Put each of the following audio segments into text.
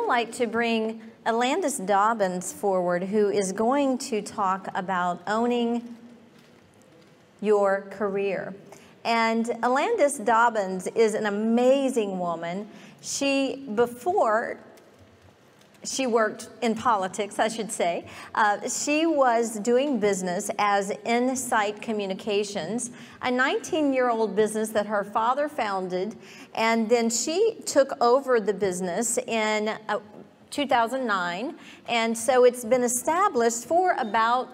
like to bring Alandas Dobbins forward, who is going to talk about owning your career. And Alandas Dobbins is an amazing woman. Before she worked in politics, I should say, she was doing business as Insight Communications, a 19-year-old business that her father founded, and then she took over the business in 2009, and so it's been established for about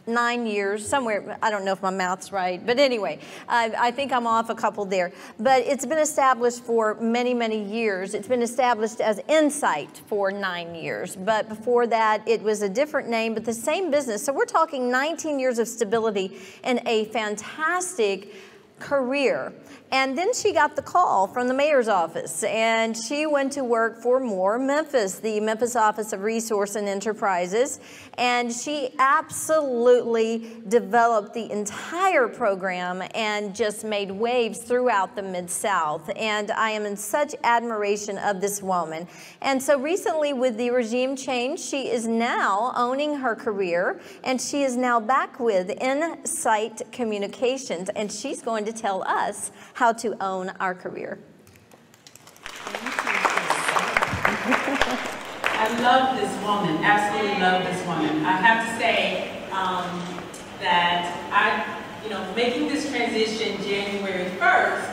9 years, somewhere. I don't know if my math's right, but anyway, I think I'm off a couple there. But it's been established for many, many years. It's been established as Insight for 9 years, but before that, it was a different name, but the same business. So we're talking 19 years of stability and a fantastic career. And then she got the call from the mayor's office, and she went to work for Memphis, the Memphis Office of Resource and Enterprises, and she absolutely developed the entire program and just made waves throughout the Mid-South. And I am in such admiration of this woman. And so recently, with the regime change, she is now owning her career, and she is now back with Insight Communications, and she's going to tell us how to own our career. I love this woman, absolutely love this woman. I have to say that making this transition January 1st,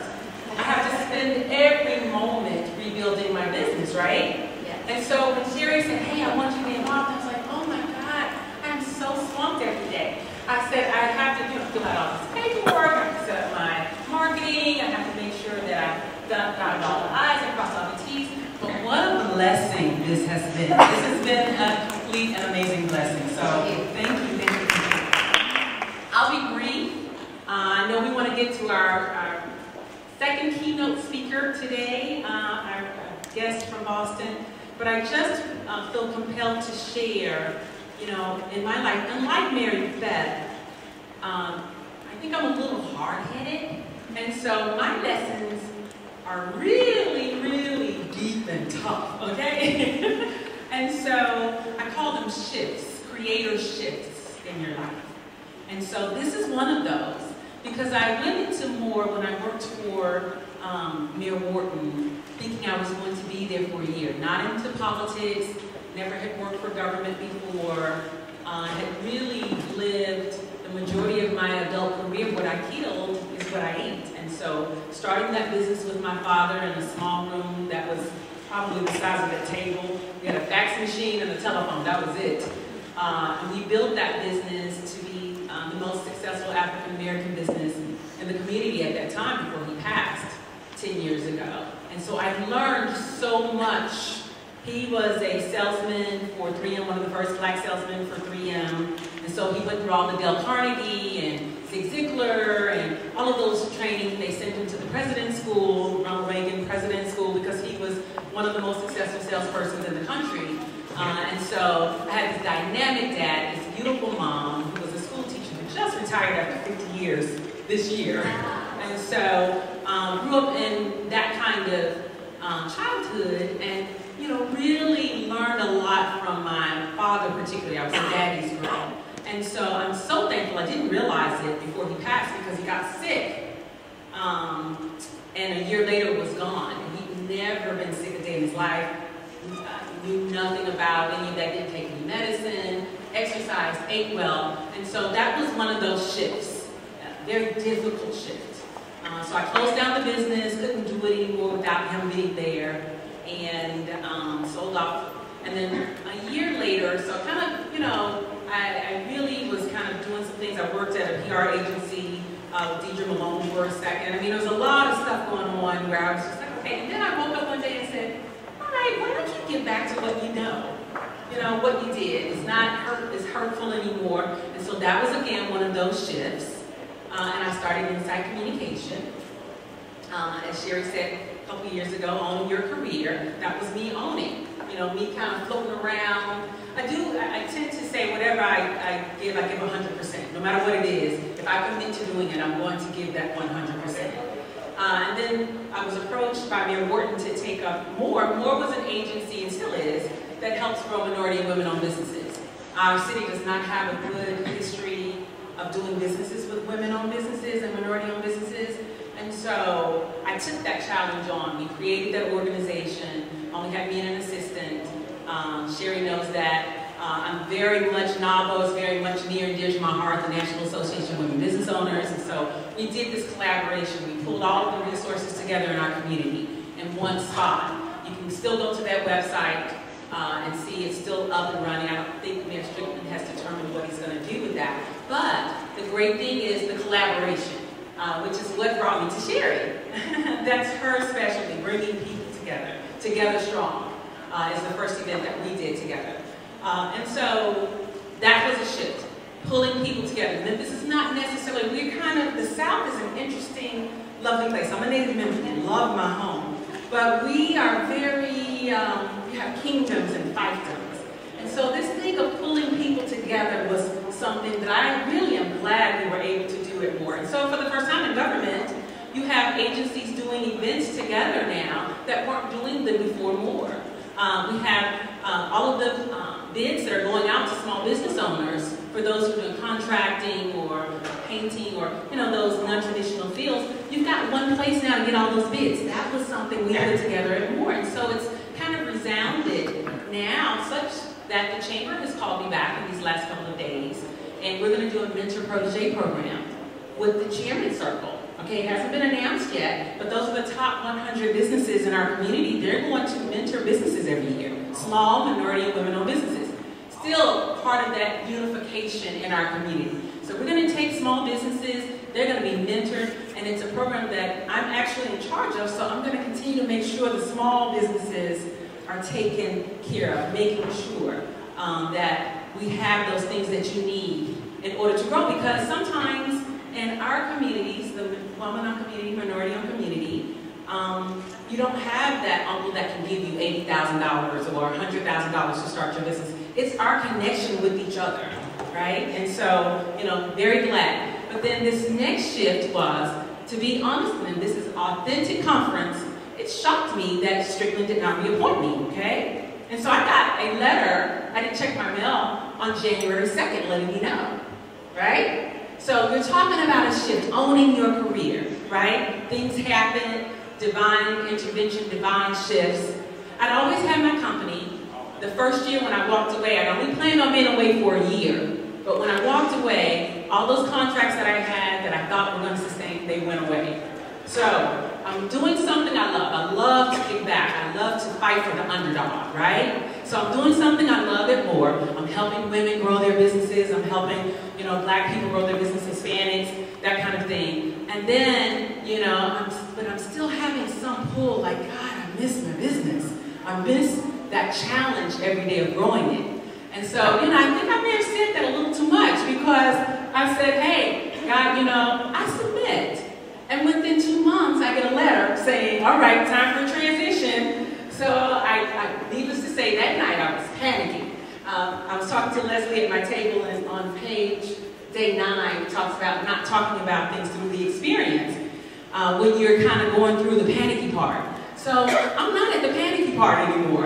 I have to spend every moment rebuilding my business, right? Yes. And so when Sherry said, hey, I want you to be involved, I was like, oh my God, I'm so swamped every day. I said, I have to fill out all this paperwork, I have to set up my marketing, I have to make sure that I've dotted all the I's and crossed all the T's. But what a blessing this has been. This has been a complete and amazing blessing. So thank you, thank you, thank you. I'll be brief. I know we want to get to our second keynote speaker today, our guest from Boston, but I just feel compelled to share, in my life, unlike Mary Beth, I think I'm a little hard-headed, and so my lessons are really, really deep and tough, okay? And so I call them shifts, creator shifts in your life. And so this is one of those, because I went into more when I worked for Mayor Wharton, thinking I was going to be there for a year, not into politics, never had worked for government before, had really lived the majority of my adult career. What I killed is what I ate. And so starting that business with my father in a small room that was probably the size of a table. We had a fax machine and a telephone, that was it. And we built that business to be the most successful African-American business in the community at that time before he passed 10 years ago. And so I've learned so much. He was a salesman for 3M, one of the first black salesmen for 3M. And so he went through all the Dale Carnegie and Zig Ziglar and all of those trainings. They sent him to the President's School, Ronald Reagan President's School, because he was one of the most successful salespersons in the country. And so I had this dynamic dad, this beautiful mom, who was a school teacher who just retired after 50 years this year. And so grew up in that kind of childhood, and really learned a lot from my father particularly. I was a daddy's girl. And so I'm so thankful. I didn't realize it before he passed because he got sick. And a year later was gone. And he'd never been sick a day in his life. Knew nothing about any of that, didn't take any medicine, exercised, ate well. And so that was one of those shifts, very difficult shifts. So I closed down the business, couldn't do it anymore without him being there, and sold off. And then a year later, so kind of, I really was kind of doing some things. I worked at a PR agency with Deidre Malone for a second. I mean, there was a lot of stuff going on where I was just like, okay. And then I woke up one day and said, all right, why don't you get back to what you know? What you did. It's not as hurtful anymore. And so that was, again, one of those shifts. And I started Insight Communication. As Sherry said a couple years ago, own your career. That was me owning. Me kind of floating around. I tend to say whatever I give 100%. No matter what it is, if I commit to doing it, I'm going to give that 100%. And then I was approached by Mayor Wharton to take up More. More was an agency in helps grow minority and women-owned businesses. Our city does not have a good history of doing businesses with women-owned businesses and minority-owned businesses. And so I took that challenge on. We created that organization. Only had me and an assistant. Sherry knows that. I'm very much, NAWBO is very much near and dear to my heart, the National Association of Women Business Owners. And so we did this collaboration. We pulled all of the resources together in our community in one spot. You can still go to that website and see it's still up and running. I don't think Mayor Strickland has determined what he's going to do with that. But the great thing is the collaboration, which is what brought me to Sherry. That's her specialty, bringing people together. Together Strong is the first event that we did together. And so that was a shift, pulling people together. Memphis is not necessarily, we're kind of, the South is an interesting, lovely place. I'm a native Memphian, love my home. But we are very, we have kingdoms and fiefdoms. And so this thing of pulling people together was something that I really am glad we were able to do it more. And so for the first time in government, you have agencies doing events together now that weren't doing them before more. We have all of the bids that are going out to small business owners for those who are doing contracting or painting or, you know, those non-traditional fields. You've got one place now to get all those bids. That was something we put together and more. And so it's kind of resounded now such that the Chamber has called me back in these last couple of days, and we're going to do a mentor-protege program with the Chairman Circle. Okay, it hasn't been announced yet, but those are the top 100 businesses in our community. They're going to mentor businesses every year, small, minority, and women-owned businesses. Still part of that unification in our community. So we're going to take small businesses, they're going to be mentored, and it's a program that I'm actually in charge of, so I'm going to continue to make sure the small businesses are taken care of, making sure that we have those things that you need in order to grow, because sometimes in our communities, the woman-owned community, minority-owned community, you don't have that uncle that can give you $80,000 or $100,000 to start your business. It's our connection with each other, right? And so, you know, very glad. But then this next shift was, to be honest, and this is authentic conference, it shocked me that Strickland did not reappoint me, okay? And so I got a letter, I didn't check my mail, on January 2nd letting me know, right? So we're talking about a shift, owning your career, right? Things happen, divine intervention, divine shifts. I'd always had my company. The first year when I walked away, I'd only planned on being away for a year. But when I walked away, all those contracts that I had that I thought were going to sustain, they went away. So I'm doing something I love. I love to kick back. I love to fight for the underdog, right? So I'm doing something I love it more. I'm helping women grow their businesses. I'm helping, you know, black people grow their business, Hispanics, that kind of thing. And then, you know, but I'm still having some pull like, God, I miss my business. I miss that challenge every day of growing it. And so, you know, I think I may have said that a little too much, because I said, hey, God, you know, I submit. And within 2 months, I get a letter saying, all right, time for a transition. So needless to say, that night I was panicking. I was talking to Leslie at my table, and on page day 9, it talks about not talking about things through the experience when you're kind of going through the panicky part. So I'm not at the panicky part anymore.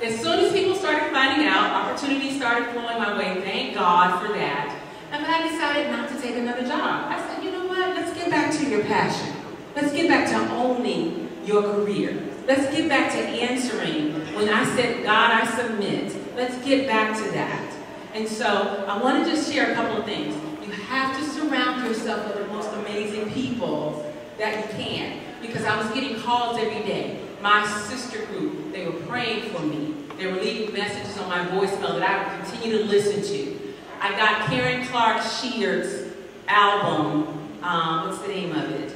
As soon as people started finding out, opportunities started flowing my way, thank God for that. And I decided not to take another job. I said, you know what, let's get back to your passion. Let's get back to owning your career. Let's get back to answering when I said, God, I submit. Let's get back to that. And so I want to just share a couple of things. You have to surround yourself with the most amazing people that you can. Because I was getting calls every day. My sister group, they were praying for me. They were leaving messages on my voicemail that I would continue to listen to. I got Karen Clark Sheard's album, what's the name of it?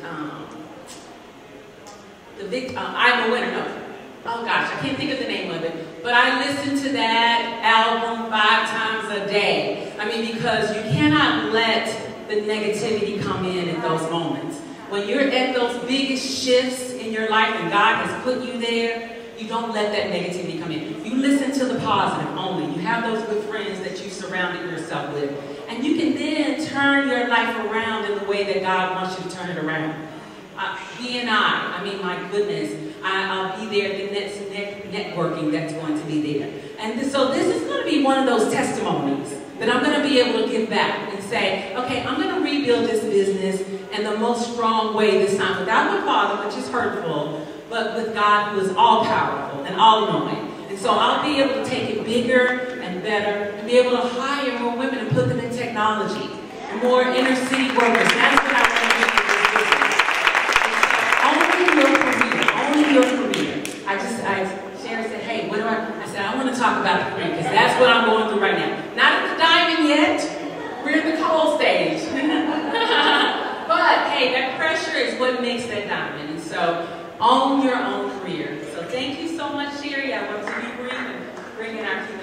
I'm a Winner, no. Oh gosh, I can't think of the name of it. But I listened to that album 5 times a day. I mean, because you cannot let the negativity come in at those moments. When you're at those biggest shifts in your life and God has put you there, you don't let that negativity come in. You listen to the positive only. You have those good friends that you surrounded yourself with. And you can then turn your life around in the way that God wants you to turn it around. I mean, my goodness. I'll be there, the next networking that's going to be there. And so this is going to be one of those testimonies that I'm going to be able to give back and say, okay, I'm going to rebuild this business in the most strong way this time, without my father, which is hurtful, but with God, who is all-powerful and all-knowing. And so I'll be able to take it bigger and better and be able to hire more women and put them in technology and more inner city workers. That's what I want to do with this business. Only your career. Sherry said, hey, what do I said, I want to talk about the career because that's what I'm going through right now. Not at the diamond yet. We're in the cold stage. But hey, that pressure is what makes that diamond. And so own your own career. So thank you so much, Sherry. I want to be brief and bring in our community.